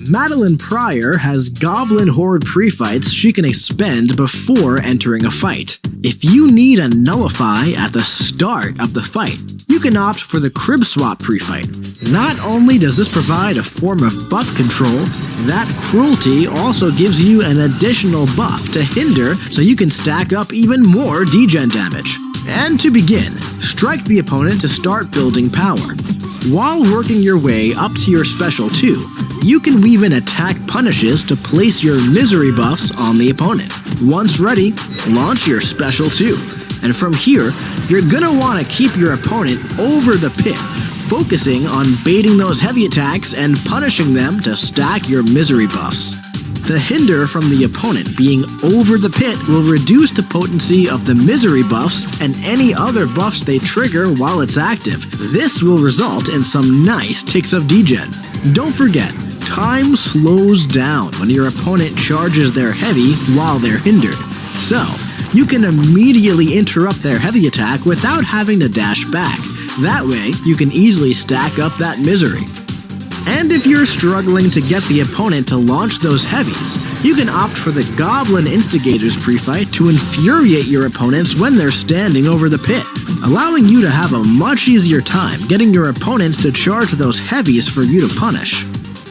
Madelyne Pryor has goblin horde pre-fights she can expend before entering a fight. If you need a nullify at the start of the fight, you can opt for the crib swap pre-fight. Not only does this provide a form of buff control, that cruelty also gives you an additional buff to hinder so you can stack up even more degen damage. And to begin, strike the opponent to start building power. While working your way up to your special 2, you can weave in attack punishes to place your misery buffs on the opponent. Once ready, launch your special 2. And from here, you're gonna want to keep your opponent over the pit, focusing on baiting those heavy attacks and punishing them to stack your misery buffs. The hinder from the opponent being over the pit will reduce the potency of the misery buffs and any other buffs they trigger while it's active. This will result in some nice ticks of degen. Don't forget, time slows down when your opponent charges their heavy while they're hindered. So, you can immediately interrupt their heavy attack without having to dash back. That way, you can easily stack up that misery. And if you're struggling to get the opponent to launch those heavies, you can opt for the Goblin Instigators pre-fight to infuriate your opponents when they're standing over the pit, allowing you to have a much easier time getting your opponents to charge those heavies for you to punish.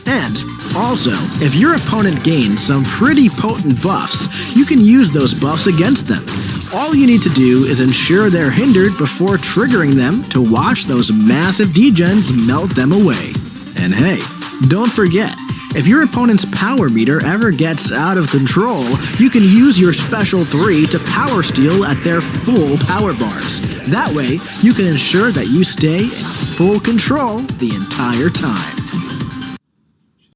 And also, if your opponent gains some pretty potent buffs, you can use those buffs against them. All you need to do is ensure they're hindered before triggering them to watch those massive degens melt them away. And hey, don't forget, if your opponent's power meter ever gets out of control, you can use your special 3 to power steal at their full power bars. That way, you can ensure that you stay in full control the entire time.